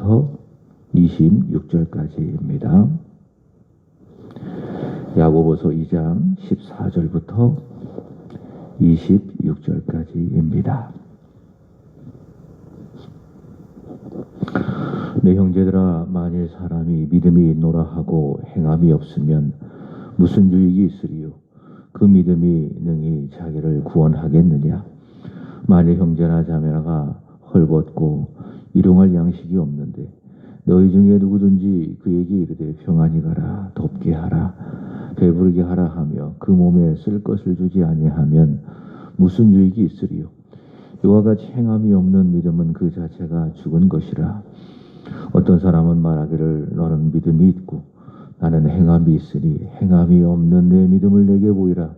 14절부터 26절까지입니다. 야고보서 2장 14절부터 26절까지입니다. 내 형제들아, 만일 사람이 믿음이 있노라 하고 행함이 없으면 무슨 유익이 있으리요? 그 믿음이 능히 자기를 구원하겠느냐? 만일 형제나 자매가 헐벗고 일용할 양식이 없는데 너희 중에 누구든지 그에게 이르되 평안히 가라, 덥게 하라, 배부르게 하라 하며 그 몸에 쓸 것을 주지 아니하면 무슨 유익이 있으리요? 이와 같이 행함이 없는 믿음은 그 자체가 죽은 것이라. 어떤 사람은 말하기를 너는 믿음이 있고 나는 행함이 있으니 행함이 없는 내 믿음을 내게 보이라.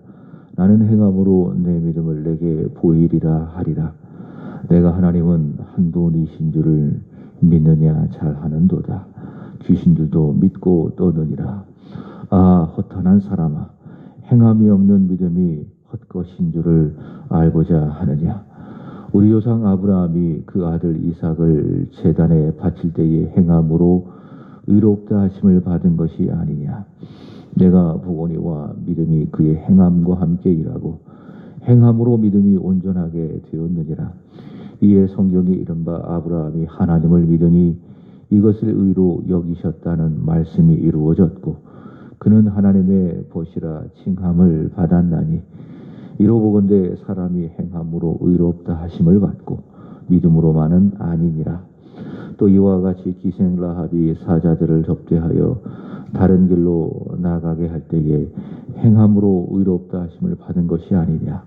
나는 행함으로 내 믿음을 내게 보이리라 하리라. 내가 하나님은 한 분이신 줄을 믿느냐 잘하는도다. 귀신들도 믿고 떠느니라. 아, 허탄한 사람아, 행함이 없는 믿음이 헛것인 줄을 알고자 하느냐? 우리 조상 아브라함이 그 아들 이삭을 제단에 바칠 때에 행함으로 의롭다 하심을 받은 것이 아니냐? 내가 보거니와 믿음이 그의 행함과 함께 일하고 행함으로 믿음이 온전하게 되었느니라. 이에 성경이 이른바 아브라함이 하나님을 믿으니 이것을 의로 여기셨다는 말씀이 이루어졌고 그는 하나님의 보시라 칭함을 받았나니 이로보건대 사람이 행함으로 의롭다 하심을 받고 믿음으로만은 아니니라. 또 이와 같이 기생 라합이 사자들을 접대하여 다른 길로 나가게 할 때에 행함으로 의롭다 하심을 받은 것이 아니냐.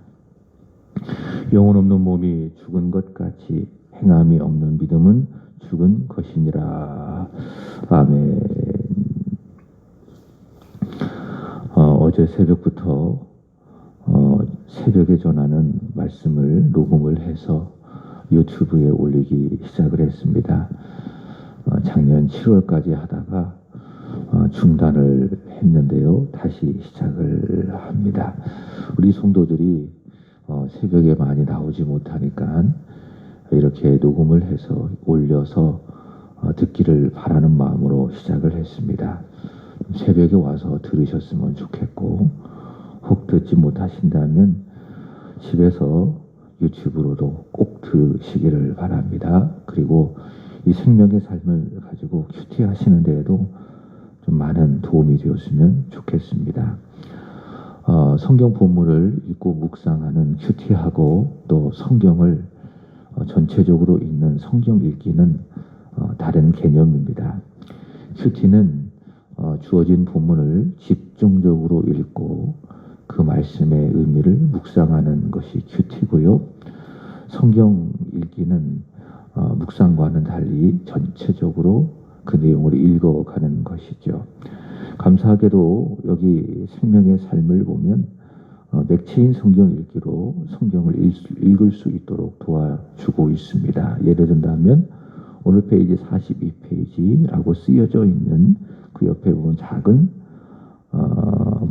영혼 없는 몸이 죽은 것 같이 행함이 없는 믿음은 죽은 것이니라. 아멘. 어제 새벽부터 새벽에 전하는 말씀을 녹음을 해서 유튜브에 올리기 시작을 했습니다. 작년 7월까지 하다가 중단을 했는데요. 다시 시작을 합니다. 우리 성도들이 새벽에 많이 나오지 못하니까 이렇게 녹음을 해서 올려서 듣기를 바라는 마음으로 시작을 했습니다. 새벽에 와서 들으셨으면 좋겠고 혹 듣지 못하신다면 집에서 유튜브로도 꼭 들으시기를 바랍니다. 그리고 이 생명의 삶을 가지고 큐티 하시는 데에도 좀 많은 도움이 되었으면 좋겠습니다. 성경 본문을 읽고 묵상하는 큐티하고 또 성경을 전체적으로 읽는 성경 읽기는 다른 개념입니다. 큐티는 주어진 본문을 집중적으로 읽고 그 말씀의 의미를 묵상하는 것이 큐티고요. 성경 읽기는 묵상과는 달리 전체적으로 그 내용을 읽어가는 것이죠. 감사하게도 여기 생명의 삶을 보면 맥체인 성경 읽기로 성경을 읽을 수 있도록 도와주고 있습니다. 예를 든다면 오늘 페이지 42페이지라고 쓰여져 있는 그 옆에 보면 작은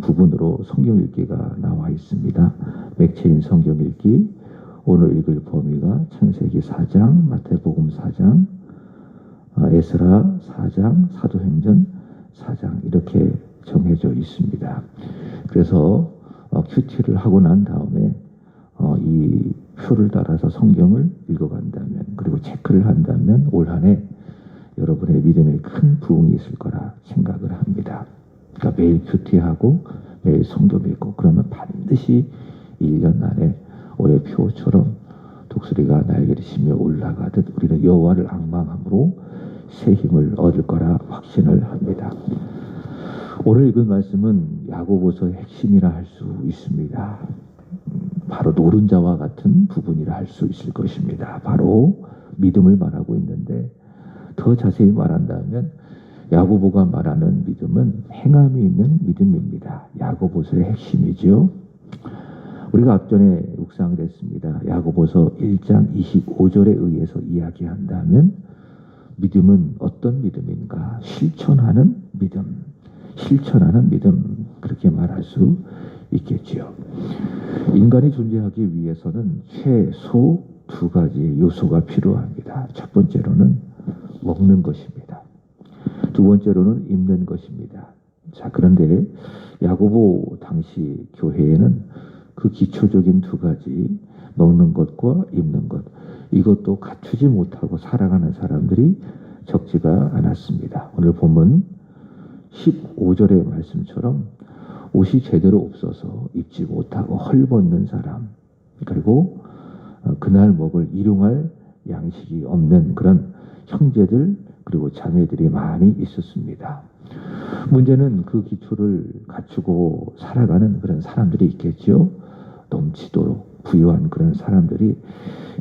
부분으로 성경 읽기가 나와 있습니다. 맥체인 성경 읽기, 오늘 읽을 범위가 창세기 4장, 마태복음 4장, 에스라 4장, 사도행전 4장 이렇게 정해져 있습니다. 그래서 큐티를 하고 난 다음에 이 표를 따라서 성경을 읽어간다면 그리고 체크를 한다면 올 한 해 여러분의 믿음에 큰 부흥이 있을 거라 생각을 합니다. 그러니까 매일 큐티하고 매일 성경 읽고 그러면 반드시 1년 안에 올해 표처럼 독수리가 날개를 치며 올라가듯 우리는 여호와를 앙망함으로 새 힘을 얻을 거라 확신을 합니다. 오늘 읽은 말씀은 야고보서의 핵심이라 할 수 있습니다. 바로 노른자와 같은 부분이라 할 수 있을 것입니다. 바로 믿음을 말하고 있는데 더 자세히 말한다면 야고보가 말하는 믿음은 행함이 있는 믿음입니다. 야고보서의 핵심이죠. 우리가 앞전에 묵상을 했습니다. 야고보서 1장 25절에 의해서 이야기한다면 믿음은 어떤 믿음인가? 실천하는 믿음. 실천하는 믿음. 그렇게 말할 수 있겠지요. 인간이 존재하기 위해서는 최소 두 가지 요소가 필요합니다. 첫 번째로는 먹는 것입니다. 두 번째로는 입는 것입니다. 자, 그런데 야고보 당시 교회에는 그 기초적인 두 가지, 먹는 것과 입는 것, 이것도 갖추지 못하고 살아가는 사람들이 적지가 않았습니다. 오늘 본문 15절의 말씀처럼 옷이 제대로 없어서 입지 못하고 헐벗는 사람, 그리고 그날 먹을 일용할 양식이 없는 그런 형제들 그리고 자매들이 많이 있었습니다. 문제는 그 기초를 갖추고 살아가는 그런 사람들이 있겠죠. 넘치도록 부유한 그런 사람들이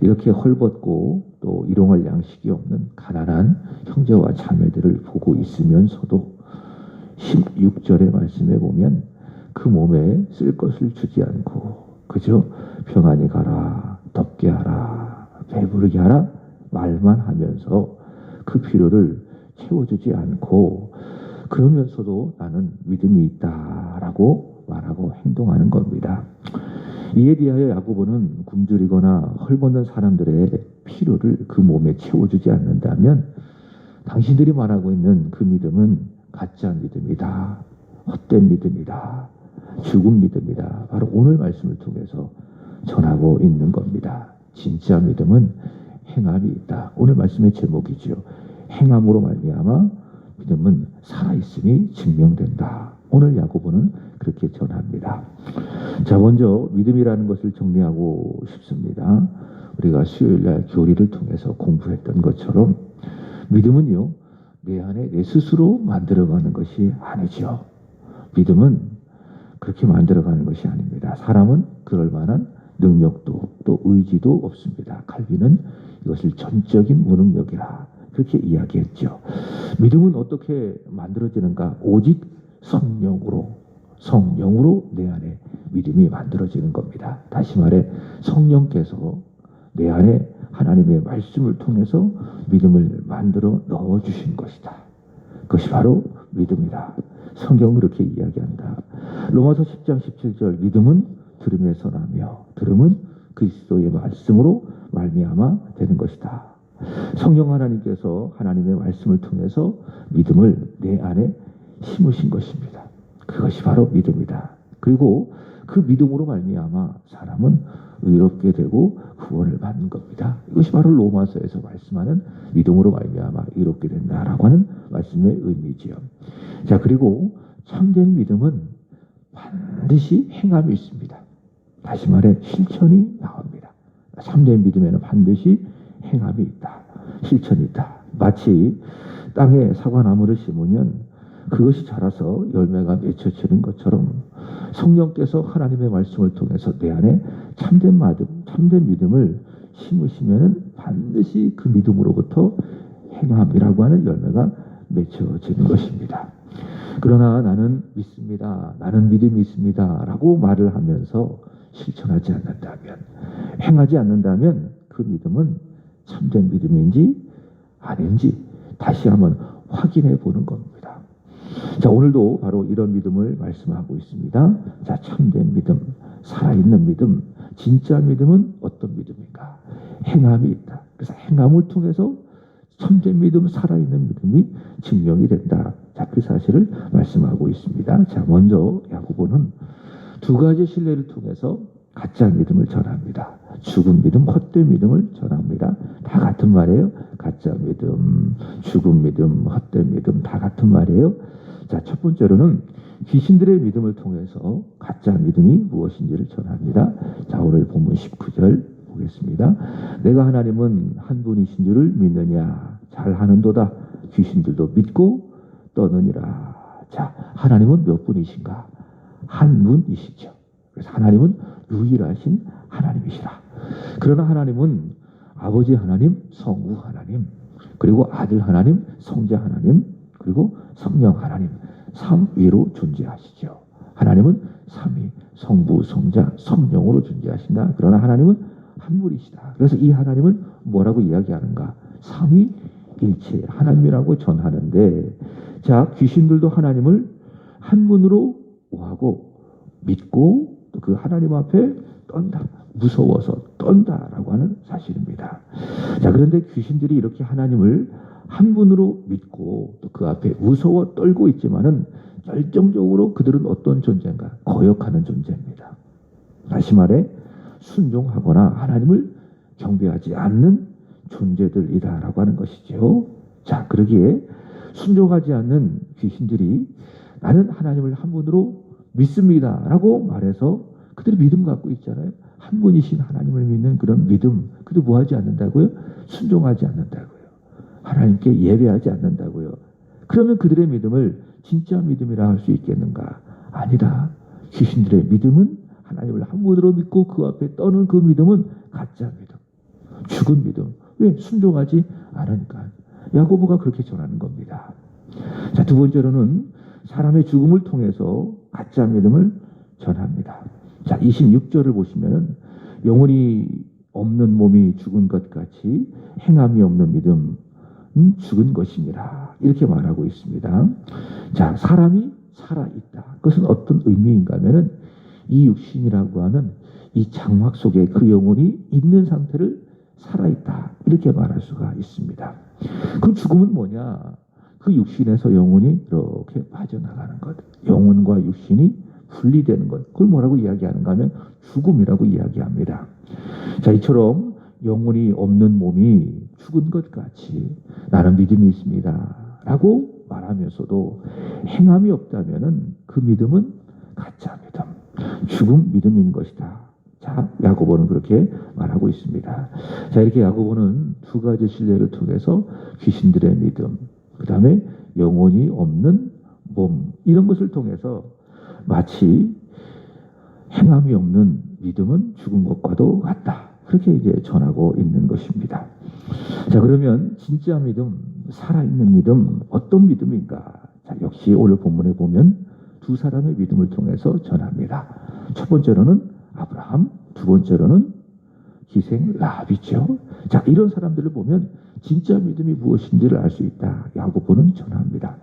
이렇게 헐벗고 또 일용할 양식이 없는 가난한 형제와 자매들을 보고 있으면서도 16절의 말씀에 보면 그 몸에 쓸 것을 주지 않고 그저 평안히 가라, 덥게 하라, 배부르게 하라 말만 하면서 그 필요를 채워주지 않고 그러면서도 나는 믿음이 있다라고 말하고 행동하는 겁니다. 이에 대하여 야고보는 굶주리거나 헐벗는 사람들의 필요를 그 몸에 채워주지 않는다면 당신들이 말하고 있는 그 믿음은 가짜 믿음이다. 헛된 믿음이다. 죽은 믿음이다. 바로 오늘 말씀을 통해서 전하고 있는 겁니다. 진짜 믿음은 행함이 있다. 오늘 말씀의 제목이죠. 행함으로 말미암아 믿음은 살아있음이 증명된다. 오늘 야고보는 그렇게 전합니다. 자, 먼저 믿음이라는 것을 정리하고 싶습니다. 우리가 수요일날 교리를 통해서 공부했던 것처럼 믿음은요, 내 안에 내 스스로 만들어가는 것이 아니죠. 믿음은 그렇게 만들어가는 것이 아닙니다. 사람은 그럴 만한 능력도 또 의지도 없습니다. 칼빈은 이것을 전적인 무능력이라 그렇게 이야기했죠. 믿음은 어떻게 만들어지는가? 오직 성령으로 내 안에 믿음이 만들어지는 겁니다. 다시 말해 성령께서 내 안에 하나님의 말씀을 통해서 믿음을 만들어 넣어주신 것이다. 그것이 바로 믿음이다. 성경은 그렇게 이야기한다. 로마서 10장 17절 믿음은 들음에서 나며 들음은 그리스도의 말씀으로 말미암아 되는 것이다. 성령 하나님께서 하나님의 말씀을 통해서 믿음을 내 안에 심으신 것입니다. 그것이 바로 믿음이다. 그리고 그 믿음으로 말미암아 사람은 의롭게 되고 구원을 받는 겁니다. 이것이 바로 로마서에서 말씀하는 믿음으로 말미암아 의롭게 된다라고 하는 말씀의 의미지요. 자, 그리고 참된 믿음은 반드시 행함이 있습니다. 다시 말해 실천이 나옵니다. 참된 믿음에는 반드시 행함이 있다. 실천이 있다. 마치 땅에 사과나무를 심으면 그것이 자라서 열매가 맺혀지는 것처럼 성령께서 하나님의 말씀을 통해서 내 안에 참된 믿음을 심으시면 반드시 그 믿음으로부터 행함이라고 하는 열매가 맺혀지는 것입니다. 그러나 나는 믿습니다. 나는 믿음이 있습니다. 라고 말을 하면서 실천하지 않는다면, 행하지 않는다면 그 믿음은 참된 믿음인지 아닌지 다시 한번 확인해 보는 겁니다. 자, 오늘도 바로 이런 믿음을 말씀하고 있습니다. 자, 참된 믿음, 살아있는 믿음, 진짜 믿음은 어떤 믿음인가? 행함이 있다. 그래서 행함을 통해서 참된 믿음, 살아있는 믿음이 증명이 된다. 자, 그 사실을 말씀하고 있습니다. 자, 먼저 야고보는 두 가지 신뢰를 통해서 가짜 믿음을 전합니다. 죽은 믿음, 헛된 믿음을 전합니다. 다 같은 말이에요. 가짜 믿음, 죽은 믿음, 헛된 믿음 다 같은 말이에요. 자, 첫 번째로는 귀신들의 믿음을 통해서 가짜 믿음이 무엇인지를 전합니다. 자, 오늘 본문 19절 보겠습니다. 내가 하나님은 한 분이신 줄을 믿느냐? 잘하는도다. 귀신들도 믿고 떠느니라. 자, 하나님은 몇 분이신가? 한 분이시죠. 그래서 하나님은 유일하신 하나님이시라. 그러나 하나님은 아버지 하나님, 성부 하나님, 그리고 아들 하나님, 성자 하나님, 그리고 성령 하나님, 삼위로 존재하시죠. 하나님은 삼위, 성부, 성자, 성령으로 존재하신다. 그러나 하나님은 한 분이시다. 그래서 이 하나님을 뭐라고 이야기하는가? 삼위일체 하나님이라고 전하는데, 자, 귀신들도 하나님을 한 분으로 오하고 믿고 그 하나님 앞에 떤다. 무서워서 떤다라고 하는 사실입니다. 자, 그런데 귀신들이 이렇게 하나님을 한 분으로 믿고 또 그 앞에 무서워 떨고 있지만은 결정적으로 그들은 어떤 존재인가? 거역하는 존재입니다. 다시 말해 순종하거나 하나님을 경배하지 않는 존재들이다라고 하는 것이죠. 자, 그러기에 순종하지 않는 귀신들이 나는 하나님을 한 분으로 믿습니다라고 말해서 그들이 믿음 갖고 있잖아요. 한 분이신 하나님을 믿는 그런 믿음, 그들 뭐 하지 않는다고요? 순종하지 않는다고요. 하나님께 예배하지 않는다고요. 그러면 그들의 믿음을 진짜 믿음이라 할 수 있겠는가? 아니다. 귀신들의 믿음은 하나님을 한 분으로 믿고 그 앞에 떠는 그 믿음은 가짜 믿음, 죽은 믿음. 왜? 순종하지 않으니까. 야고보가 그렇게 전하는 겁니다. 자, 두 번째로는 사람의 죽음을 통해서 가짜 믿음을 전합니다. 자, 26절을 보시면은 영혼이 없는 몸이 죽은 것 같이 행함이 없는 믿음은 죽은 것이니라. 이렇게 말하고 있습니다. 자, 사람이 살아있다. 그것은 어떤 의미인가 하면은 이 육신이라고 하는 이 장막 속에 그 영혼이 있는 상태를 살아있다. 이렇게 말할 수가 있습니다. 그 죽음은 뭐냐? 그 육신에서 영혼이 이렇게 빠져나가는 것. 영혼과 육신이 분리되는 것. 그걸 뭐라고 이야기하는가 하면 죽음이라고 이야기합니다. 자, 이처럼 영혼이 없는 몸이 죽은 것 같이 나는 믿음이 있습니다 라고 말하면서도 행함이 없다면 그 믿음은 가짜 믿음, 죽음 믿음인 것이다. 자, 야고보는 그렇게 말하고 있습니다. 자, 이렇게 야고보는 두 가지 신뢰를 통해서 귀신들의 믿음, 그 다음에 영혼이 없는 몸, 이런 것을 통해서 마치 행함이 없는 믿음은 죽은 것과도 같다. 그렇게 이제 전하고 있는 것입니다. 자, 그러면 진짜 믿음, 살아있는 믿음, 어떤 믿음인가? 자, 역시 오늘 본문에 보면 두 사람의 믿음을 통해서 전합니다. 첫 번째로는 아브라함, 두 번째로는 기생 라합이죠. 자, 이런 사람들을 보면 진짜 믿음이 무엇인지를 알 수 있다. 야고보는 전합니다.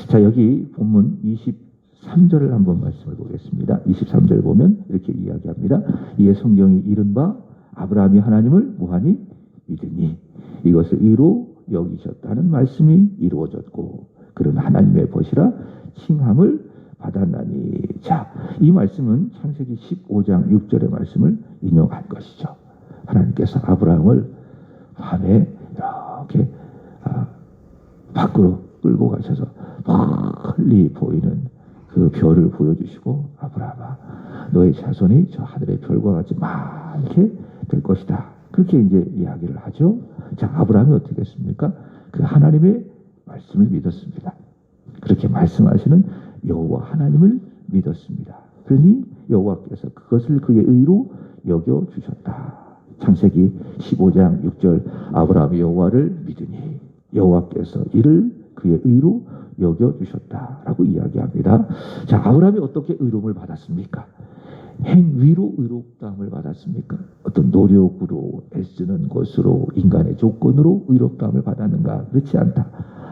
자, 여기 본문 23절을 한번 말씀을 보겠습니다. 23절 보면 이렇게 이야기합니다. 이에 성경이 이른 바 아브라함이 하나님을 무한히 믿으니 이것을 의로 여기셨다는 말씀이 이루어졌고 그는 하나님의 벗이라 칭함을 받았나니. 자, 이 말씀은 창세기 15장 6절의 말씀을 인용한 것이죠. 하나님께서 아브라함을 밤에 이렇게 밖으로 끌고 가셔서 멀리 보이는 그 별을 보여주시고 아브라함아, 너의 자손이 저 하늘의 별과 같이 많게 될 것이다. 그렇게 이제 이야기를 하죠. 자, 아브라함이 어떻게 했습니까? 그 하나님의 말씀을 믿었습니다. 그렇게 말씀하시는 여호와 하나님을 믿었습니다. 그러니 여호와께서 그것을 그의 의로 여겨 주셨다. 창세기 15장 6절 아브라함이 여호와를 믿으니 여호와께서 이를 그의 의로 여겨 주셨다라고 이야기합니다. 자, 아브라함이 어떻게 의로움을 받았습니까? 행위로 의롭다함을 받았습니까? 어떤 노력으로 애쓰는 것으로 인간의 조건으로 의롭다함을 받았는가? 그렇지 않다.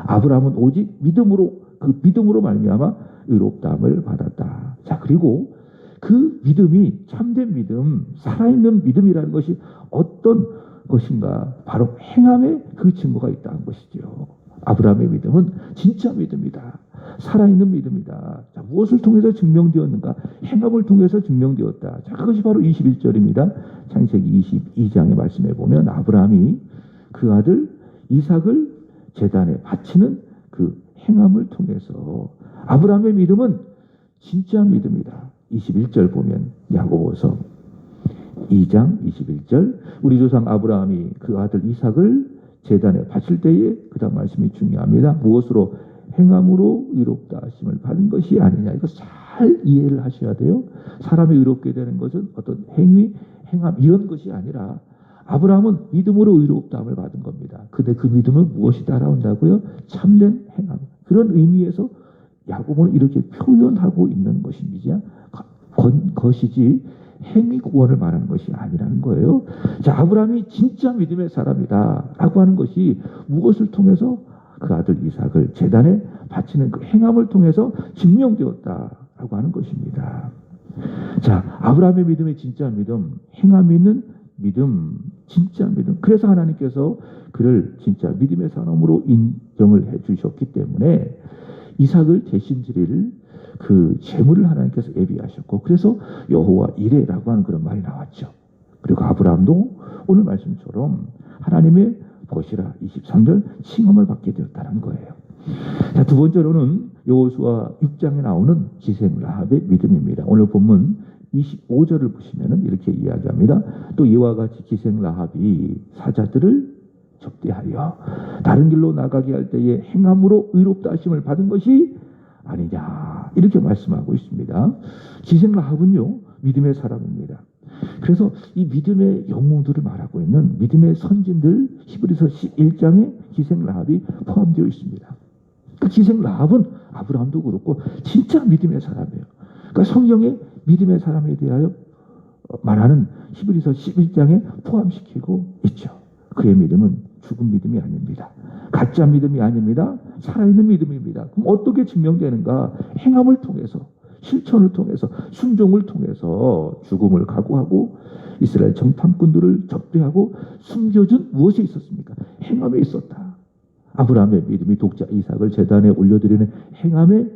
아브라함은 오직 믿음으로, 그 믿음으로 말미암아 의롭다함을 받았다. 자, 그리고 그 믿음이 참된 믿음, 살아있는 믿음이라는 것이 어떤 것인가? 바로 행함에 그 증거가 있다는 것이죠. 아브라함의 믿음은 진짜 믿음이다. 살아있는 믿음이다. 자, 무엇을 통해서 증명되었는가? 행함을 통해서 증명되었다. 자, 그것이 바로 21절입니다. 창세기 22장의 말씀에 보면 아브라함이 그 아들 이삭을 제단에 바치는 그 행함을 통해서 아브라함의 믿음은 진짜 믿음이다. 21절 보면 야고보서 2장 21절 우리 조상 아브라함이 그 아들 이삭을 제단에 바칠 때에 그 다음 말씀이 중요합니다. 무엇으로? 행함으로 의롭다 하심을 받은 것이 아니냐. 이거 잘 이해를 하셔야 돼요. 사람이 의롭게 되는 것은 어떤 행위, 행함 이런 것이 아니라 아브라함은 믿음으로 의롭다함을 받은 겁니다. 근데 그 믿음은 무엇이 따라온다고요? 참된 행함. 그런 의미에서 야고보는 이렇게 표현하고 있는 것이지 행위 구원을 말하는 것이 아니라는 거예요. 자, 아브라함이 진짜 믿음의 사람이다 라고 하는 것이 무엇을 통해서? 그 아들 이삭을 제단에 바치는 그 행함을 통해서 증명되었다라고 하는 것입니다. 자, 아브라함의 믿음의 진짜 믿음, 행함이 있는 믿음, 진짜 믿음. 그래서 하나님께서 그를 진짜 믿음의 사람으로 인정을 해 주셨기 때문에 이삭을 대신 드릴 그 제물을 하나님께서 예비하셨고, 그래서 여호와 이레라고 하는 그런 말이 나왔죠. 그리고 아브라함도 오늘 말씀처럼 하나님의 보시라 23절 칭함을 받게 되었다는 거예요. 자, 두 번째로는 여호수아 6장에 나오는 기생 라합의 믿음입니다. 오늘 본문 25절을 보시면 이렇게 이야기합니다. 또 이와 같이 기생 라합이 사자들을 접대하여 다른 길로 나가게 할 때에 행함으로 의롭다 하심을 받은 것이 아니냐, 이렇게 말씀하고 있습니다. 기생 라합은요, 믿음의 사람입니다. 그래서 이 믿음의 영웅들을 말하고 있는 믿음의 선진들, 히브리서 11장에 기생 라합이 포함되어 있습니다. 그 기생 라합은 아브라함도 그렇고 진짜 믿음의 사람이에요. 그러니까 성경에 믿음의 사람에 대하여 말하는 히브리서 11장에 포함시키고 있죠. 그의 믿음은 죽은 믿음이 아닙니다. 가짜 믿음이 아닙니다. 살아있는 믿음입니다. 그럼 어떻게 증명되는가? 행함을 통해서, 실천을 통해서, 순종을 통해서 죽음을 각오하고 이스라엘 정탐꾼들을 접대하고 숨겨준 무엇이 있었습니까? 행함에 있었다. 아브라함의 믿음이 독자 이삭을 제단에 올려드리는 행함에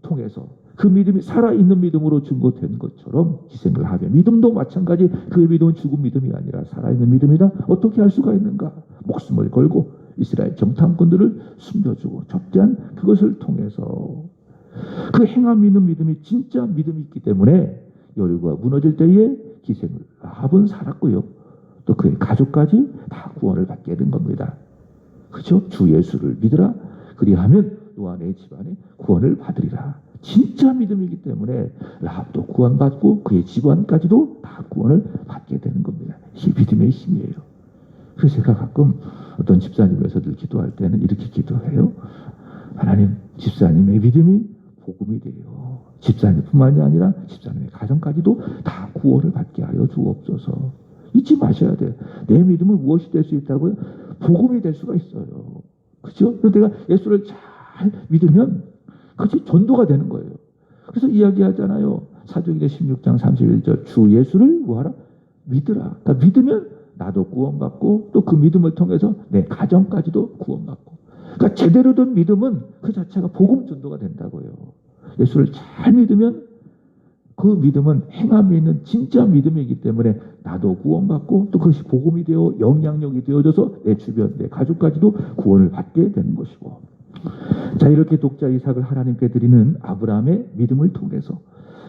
통해서 그 믿음이 살아있는 믿음으로 증거된 것처럼 기생을 하며 믿음도 마찬가지. 그의 믿음은 죽은 믿음이 아니라 살아있는 믿음이다. 어떻게 할 수가 있는가? 목숨을 걸고 이스라엘 정탐꾼들을 숨겨주고 접대한 그것을 통해서 그 행함 있는 믿음이 진짜 믿음이 있기 때문에 여리고가 무너질 때에 기생을 라합은 살았고요. 또 그의 가족까지 다 구원을 받게 된 겁니다. 그렇죠? 주 예수를 믿으라. 그리하면 너와 내 집안에 구원을 받으리라. 진짜 믿음이기 때문에 라합도 구원받고 그의 집안까지도 다 구원을 받게 되는 겁니다. 이게 믿음의 힘이에요. 그래서 제가 가끔 어떤 집사님에서들 기도할 때는 이렇게 기도해요. 하나님, 집사님의 믿음이 복음이 돼요. 집사님뿐만이 아니라 집사님의 가정까지도 다 구원을 받게 하여 주옵소서. 잊지 마셔야 돼요. 내 믿음은 무엇이 될 수 있다고요? 복음이 될 수가 있어요. 그렇죠? 그래서 내가 예수를 잘 믿으면 그것이 전도가 되는 거예요. 그래서 이야기하잖아요. 사도행전 16장 31절 주 예수를 뭐하라? 믿으라. 그러니까 믿으면 나도 구원받고 또 그 믿음을 통해서 내 가정까지도 구원받고. 그러니까 제대로 된 믿음은 그 자체가 복음 전도가 된다고요. 예수를 잘 믿으면 그 믿음은 행함이 있는 진짜 믿음이기 때문에 나도 구원받고 또 그것이 복음이 되어 영향력이 되어져서 내 주변, 내 가족까지도 구원을 받게 되는 것이고. 자, 이렇게 독자 이삭을 하나님께 드리는 아브라함의 믿음을 통해서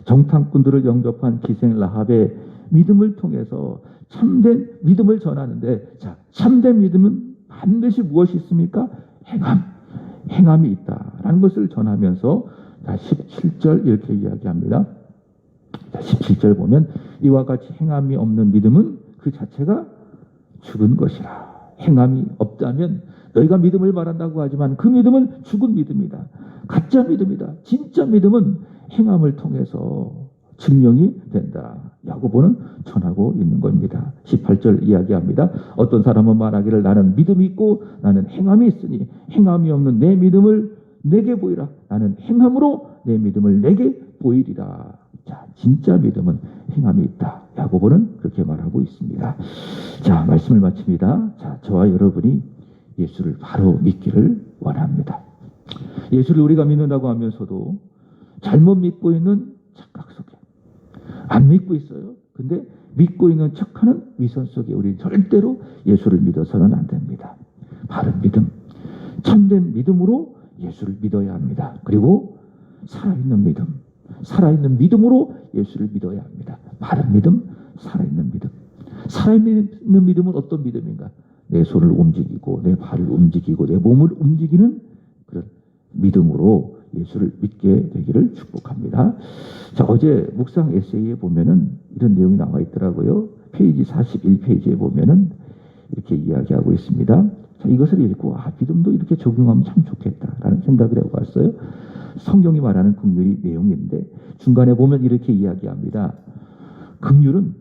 정탐꾼들을 영접한 기생 라합의 믿음을 통해서 참된 믿음을 전하는데, 자, 참된 믿음은 반드시 무엇이 있습니까? 행함이 있다라는 것을 전하면서 17절 이렇게 이야기합니다. 17절 보면 이와 같이 행함이 없는 믿음은 그 자체가 죽은 것이라. 행함이 없다면 너희가 믿음을 말한다고 하지만 그 믿음은 죽은 믿음이다. 가짜 믿음이다. 진짜 믿음은 행함을 통해서 증명이 된다. 야고보는 전하고 있는 겁니다. 18절 이야기합니다. 어떤 사람은 말하기를 나는 믿음이 있고 나는 행함이 있으니 행함이 없는 내 믿음을 내게 보이라. 나는 행함으로 내 믿음을 내게 보이리라. 자, 진짜 믿음은 행함이 있다. 야고보는 그렇게 말하고 있습니다. 자, 말씀을 마칩니다. 자, 저와 여러분이 예수를 바로 믿기를 원합니다. 예수를 우리가 믿는다고 하면서도 잘못 믿고 있는 착각 속에 안 믿고 있어요. 근데 믿고 있는 척하는 위선 속에 우리 절대로 예수를 믿어서는 안 됩니다. 바른 믿음, 참된 믿음으로 예수를 믿어야 합니다. 그리고 살아있는 믿음, 살아있는 믿음으로 예수를 믿어야 합니다. 바른 믿음, 살아있는 믿음. 살아있는 믿음은 어떤 믿음인가? 내 손을 움직이고 내 발을 움직이고 내 몸을 움직이는 그런 믿음으로 예수를 믿게 되기를 축복합니다. 자, 어제 묵상 에세이에 보면은 이런 내용이 나와 있더라고요. 페이지 41페이지에 보면은 이렇게 이야기하고 있습니다. 자, 이것을 읽고 믿음도 이렇게 적용하면 참 좋겠다라는 생각을 해봤어요. 성경이 말하는 긍휼이 내용인데 중간에 보면 이렇게 이야기합니다. 긍휼은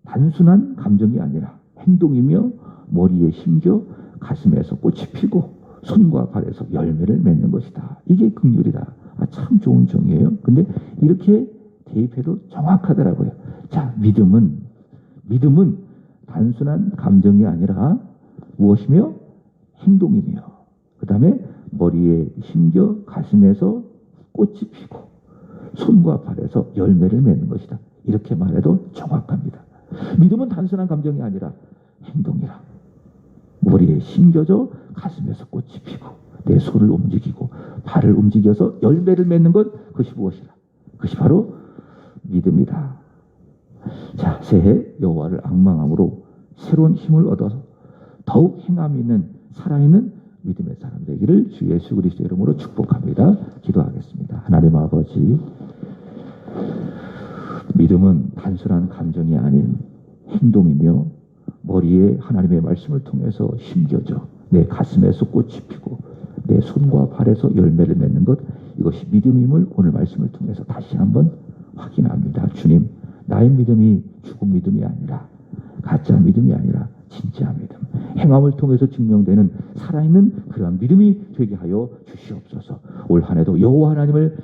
단순한 감정이 아니라 행동이며 머리에 심겨 가슴에서 꽃이 피고 손과 발에서 열매를 맺는 것이다. 이게 긍휼이다. 참 좋은 정의예요. 근데 이렇게 대입해도 정확하더라고요. 자, 믿음은 단순한 감정이 아니라 무엇이며? 행동이며, 그 다음에 머리에 심겨 가슴에서 꽃이 피고 손과 발에서 열매를 맺는 것이다. 이렇게 말해도 정확합니다. 믿음은 단순한 감정이 아니라 행동이라. 머리에 심겨져 가슴에서 꽃이 피고 내 손을 움직이고 발을 움직여서 열매를 맺는 것, 그것이 무엇이라? 그것이 바로 믿음이다. 자, 새해 여호와를 앙망함으로 새로운 힘을 얻어서 더욱 행함이 있는 살아있는 믿음의 사람 되기를 주 예수 그리스도 이름으로 축복합니다. 기도하겠습니다. 하나님 아버지, 믿음은 단순한 감정이 아닌 행동이며 머리에 하나님의 말씀을 통해서 심겨져 내 가슴에서 꽃이 피고 내 손과 발에서 열매를 맺는 것, 이것이 믿음임을 오늘 말씀을 통해서 다시 한번 확인합니다. 주님, 나의 믿음이 죽은 믿음이 아니라 가짜 믿음이 아니라 진짜 믿음, 행함을 통해서 증명되는 살아있는 그러한 믿음이 되게 하여 주시옵소서. 올 한 해도 여호와 하나님을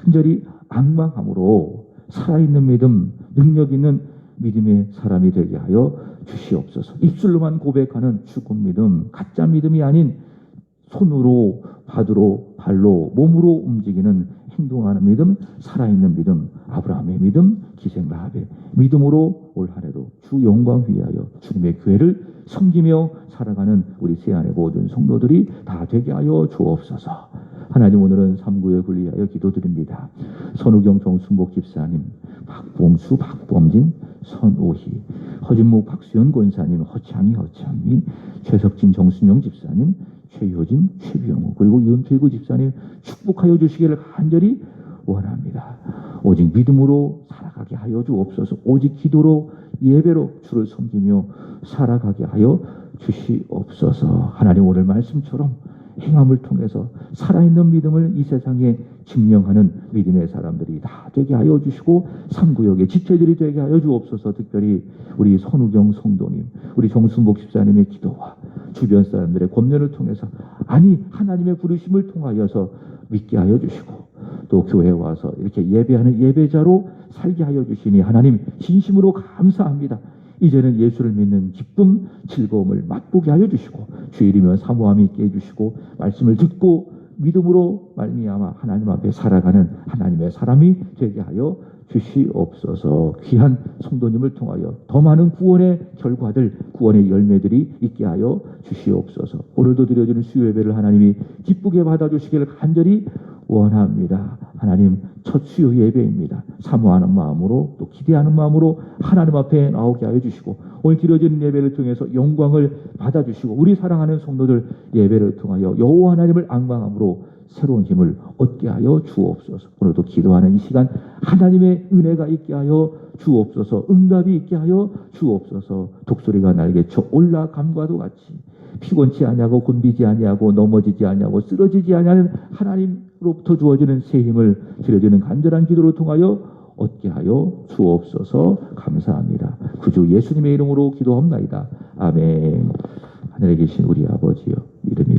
간절히 앙망함으로 살아있는 믿음, 능력 있는 믿음의 사람이 되게 하여 주시옵소서. 입술로만 고백하는 죽은 믿음, 가짜 믿음이 아닌 손으로, 바드로, 발로, 몸으로 움직이는 행동하는 믿음, 살아있는 믿음, 아브라함의 믿음, 기생 라합의 믿음으로 올 한 해도 주 영광 위하여 주님의 교회를 섬기며 살아가는 우리 세안의 모든 성도들이 다 되게 하여 주옵소서. 하나님, 오늘은 3구에 분리하여 기도드립니다. 선우경 정순복 집사님, 박봉수, 박범진, 선오희, 허진묵, 박수현 권사님, 허창희, 허창희, 최석진, 정순영 집사님, 최효진, 최병우, 그리고 윤필구 집사님 축복하여 주시기를 간절히 원합니다. 오직 믿음으로 살아가게 하여 주옵소서. 오직 기도로, 예배로 주를 섬기며 살아가게 하여 주시옵소서. 하나님, 오늘 말씀처럼 행함을 통해서 살아있는 믿음을 이 세상에 증명하는 믿음의 사람들이 다 되게 하여 주시고 3구역의 지체들이 되게 하여 주옵소서. 특별히 우리 선우경 성도님, 우리 정순복 집사님의 기도와 주변 사람들의 권면을 통해서 아니 하나님의 부르심을 통하여서 믿게 하여 주시고 또 교회에 와서 이렇게 예배하는 예배자로 살게 하여 주시니 하나님 진심으로 감사합니다. 이제는 예수를 믿는 기쁨, 즐거움을 맛보게 하여 주시고 주일이면 사모함이 있게 해주시고 말씀을 듣고 믿음으로 말미암아 하나님 앞에 살아가는 하나님의 사람이 되게 하여 주시옵소서. 귀한 성도님을 통하여 더 많은 구원의 결과들, 구원의 열매들이 있게 하여 주시옵소서. 오늘도 드려지는 수요 예배를 하나님이 기쁘게 받아주시기를 간절히 원합니다. 하나님, 첫 수요 예배입니다. 사모하는 마음으로 또 기대하는 마음으로 하나님 앞에 나오게 하여 주시고 오늘 드려지는 예배를 통해서 영광을 받아주시고 우리 사랑하는 성도들 예배를 통하여 여호와 하나님을 앙망함으로 새로운 힘을 얻게 하여 주옵소서. 오늘도 기도하는 이 시간 하나님의 은혜가 있게 하여 주옵소서. 응답이 있게 하여 주옵소서. 독수리가 날개쳐 올라감과도 같이 피곤치 아니하고 곤비지 아니하고 넘어지지 아니하고 쓰러지지 아니하는 하나님으로부터 주어지는 새 힘을 드려지는 간절한 기도를 통하여 얻게 하여 주옵소서. 감사합니다. 구주 예수님의 이름으로 기도합나이다. 아멘. 하늘에 계신 우리 아버지여, 이름이